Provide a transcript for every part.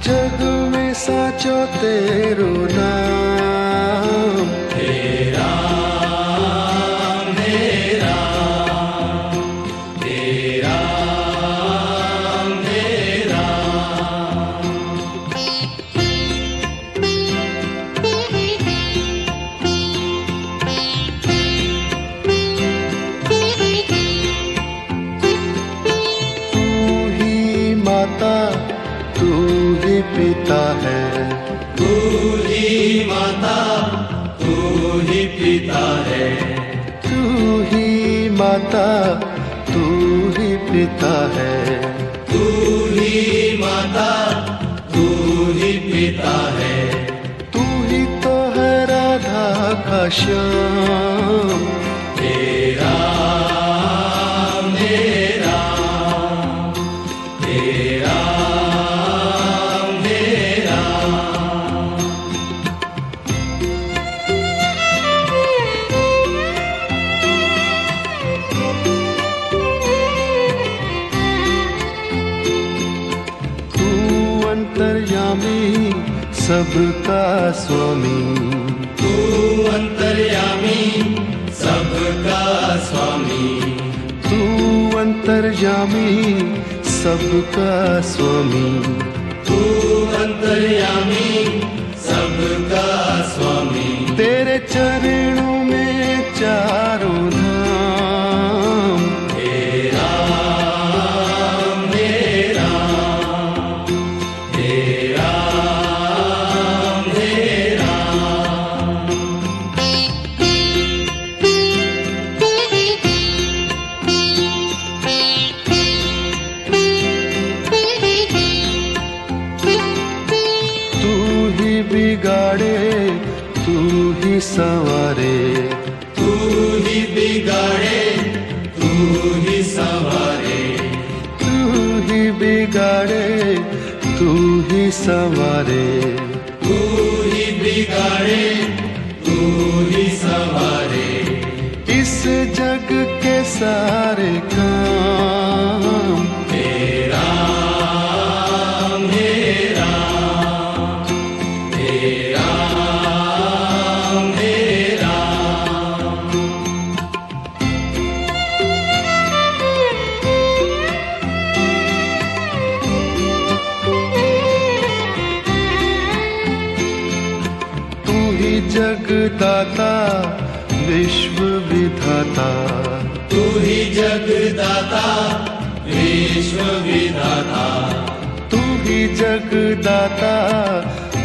जग में साचो तेरो नाम, हे राम, हे राम, हे राम, हे राम। तू ही माता तू ही पिता है, तू ही माता तू ही पिता है, तू ही माता तू ही पिता है, तू ही माता तू ही पिता है। तू ही तो है राधा का श्याम, हे राम, हे राम, हे राम, हे राम। तू अंतर्यामी सबका स्वामी, तू अंतर्यामी सबका स्वामी, तू अंतर्यामी सबका स्वामी, तू अंतर्यामी सबका स्वामी। तेरे चरणों में चारों धाम, हे राम, हे राम, हे राम, हे राम। तू ही बिगाड़े तू ही संवारे, तू ही बिगाड़े तू ही संवारे, तू ही बिगाड़े तू ही संवारे, तू ही बिगाड़े तू ही संवारे। इस जग के सारे काम, हे राम, हे राम, हे राम, हे राम। तू ही जगदाता विश्व विधाता, तू ही जगदाता विश्व विधाता, तू ही जगदाता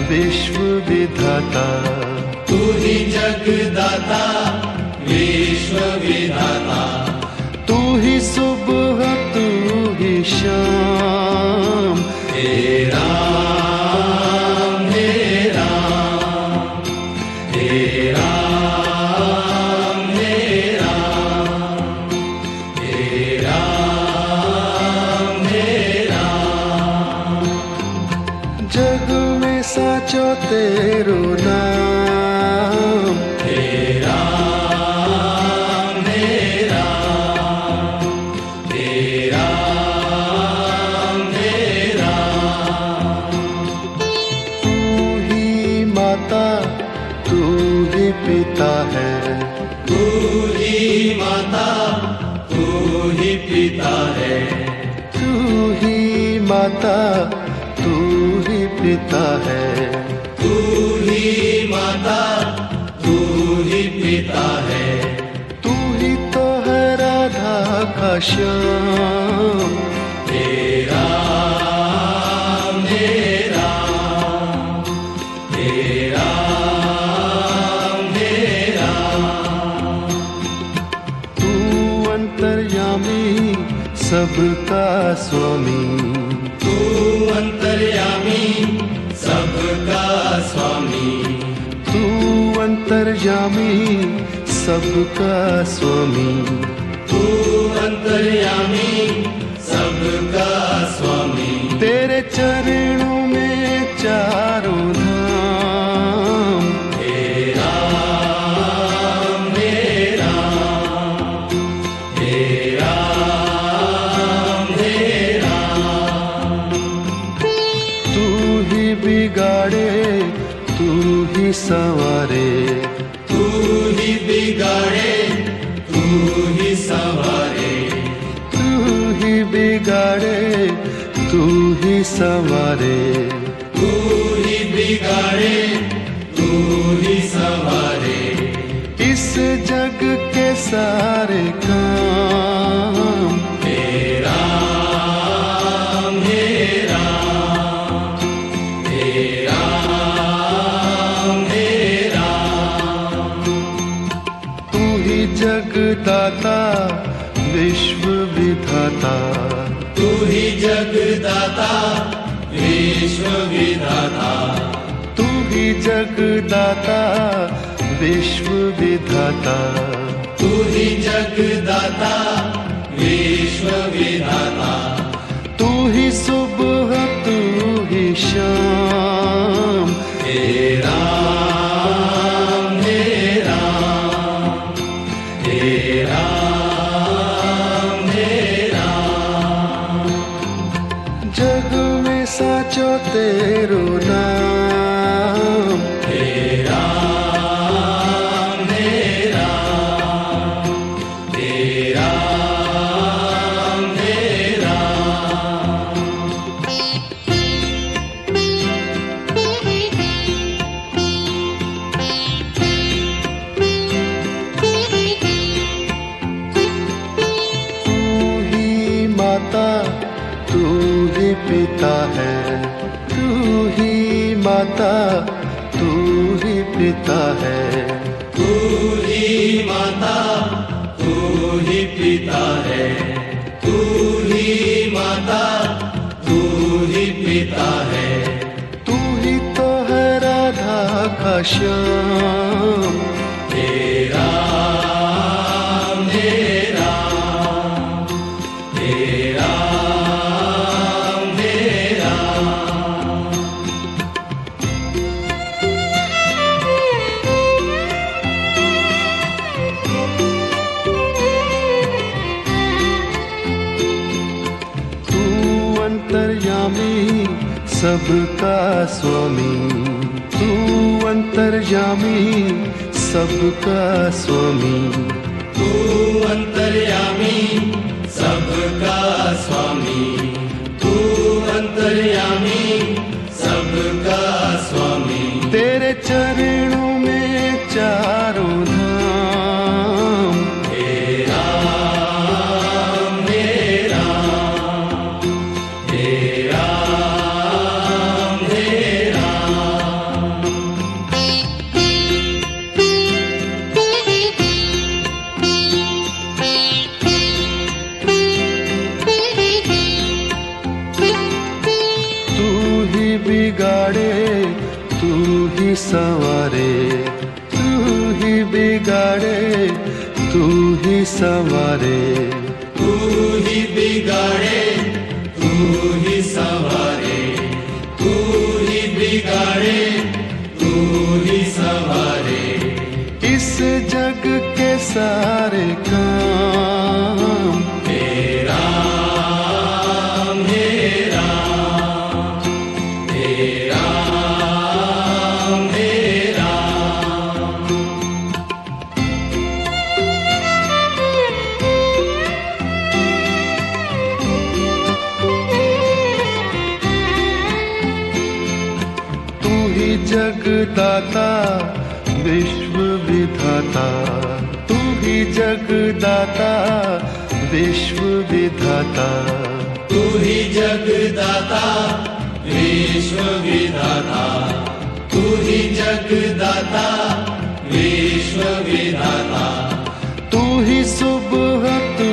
विश्व विधाता, तू ही जगदाता विश्व विधाता। तू ही सुबह तू ही शाम, हे राम, हे राम, हे राम, हे राम, हे राम, हे राम। जग में साचो तेरो नाम, हे राम, हे राम, हे राम, हे राम। तू ही माता तू ही पिता है, तू ही माता तू ही पिता है, तू ही माता तू ही पिता है, तू ही माता तू ही पिता है। तू ही तो है राधा का श्याम, हे राम, हे राम, हे राम, हे राम। तू अंतर्यामी सबका स्वामी, तू अंतर्यामी सबका स्वामी, तू अंतर्यामी सबका स्वामी, तू अंतर्यामी सबका स्वामी। तेरे चरणों में चारों धाम, हे राम, हे जग के सारे काम। हे राम हे राम हे राम हे राम। तू ही जगदाता विश्व विधाता, तू ही जगदाता विश्व विधाता, तू ही जगदाता विश्व विधाता, तू ही जगदाता विश्व विधाता। तू ही सुबह तू ही शाम। हे राम हे राम हे राम हे राम। जग में साचो तेरो नाम। हे राम हे राम हे राम हे राम। तू ही माता तू ही पिता है, तू ही माता तू ही पिता है। तू ही माता तू ही पिता है, तू ही माता तू ही पिता है। तू ही तो है राधा का श्याम। हे राम हे राम हे राम हे राम। तू अंतर्यामी सबका स्वामी, तू अंतर्यामी सबका स्वामी। तू अंतर्यामी सबका स्वामी, तू अंतर्यामी सबका स्वामी। तेरे चरणों में चारों धाम। हे राम हे राम हे राम हे राम। तू ही बिगाड़े तू ही संवारे, तू ही बिगाड़े तू ही संवारे। तू ही बिगाड़े तू ही संवारे, तू ही बिगाड़े तू ही संवारे। इस जग के सारे काम। हे राम हे राम हे राम हे राम। तू ही जगदाता विश्व विधाता, तू ही जगदाता विश्व विधाता। तू ही जगदाता विश्व विधाता, तू ही जगदाता विश्व विधाता। तू ही सुबह तू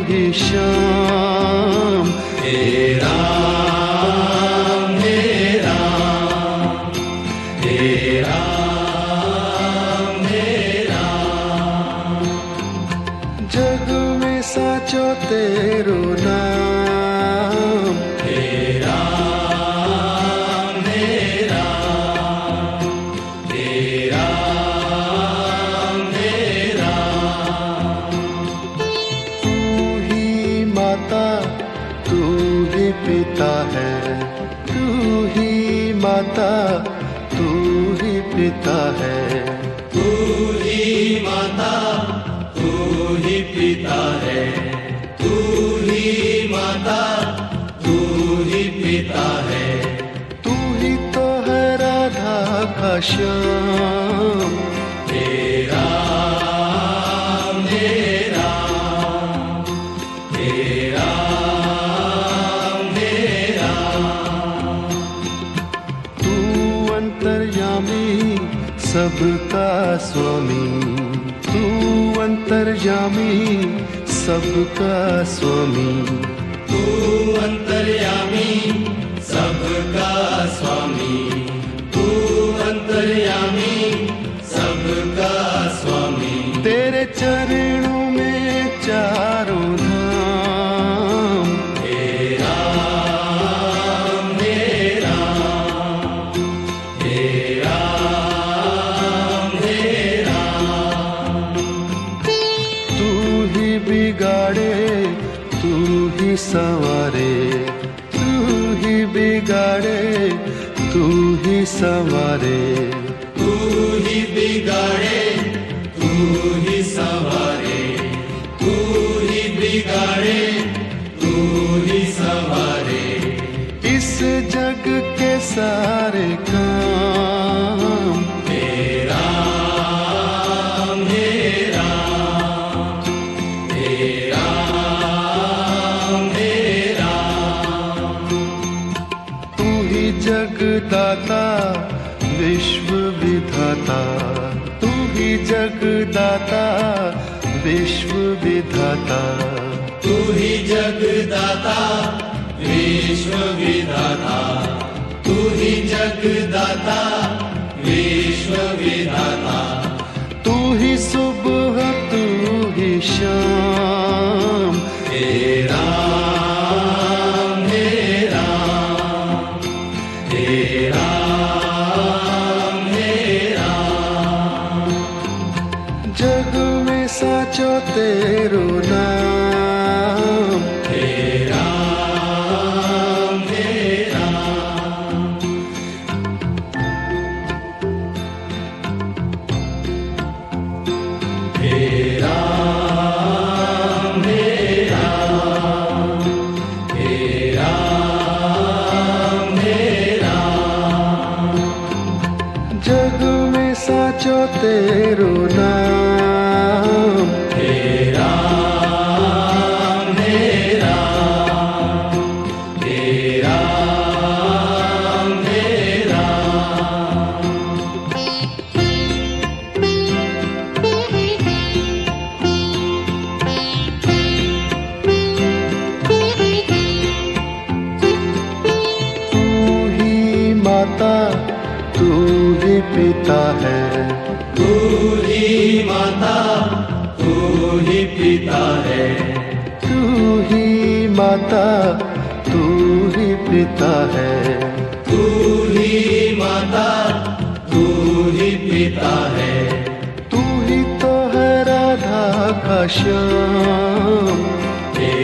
ही शाम। हे राम हे राम हे राम हे राम। जग में साचो तेरो नाम। हे राम हे राम हे राम हे राम। तू ही माता तू ही पिता है, तू ही माता तू ही पिता है। तू ही माता तू ही पिता है, तू ही माता तू ही पिता है। तू ही तो है राधा का श्याम। हे राम सबका स्वामी, तू अंतर्यामी, सबका स्वामी, तू अंतर्यामी, सबका स्वामी, तू अंतर्यामी, सबका स्वामी। तेरे चरणों में चारों धाम, हे राम, हे राम, हे राम, हे राम। तू ही बिगाड़े, तू ही संवारे, तू ही बिगाड़े, तू ही संवारे, तू ही बिगाड़े, तू ही संवारे, तू ही बिगाड़े, तू ही संवारे। इस जग के सारे काम, हे राम, हे राम, हे राम, हे राम। तू ही जगदाता, विश्व विधाता, तू ही जगदाता, विश्व विधाता, तू ही जगदाता, विश्व विधाता, तू ही जगदाता, विश्व विधाता। तू ही सुबह, तू ही शाम, हे राम, हे राम, हे राम, हे राम। जग में साचो तेरो नाम, हे राम, हे राम। हे राम, हे राम, हे राम, हे राम। जग में साचो तेरो नाम, हे राम, हे राम, हे राम, हे राम। तू ही माता, तू ही पिता है, तू ही माता, तू ही पिता है, तू ही माता, तू ही पिता है, तू ही माता, तू ही पिता है। तू ही तो है राधा का श्याम, हे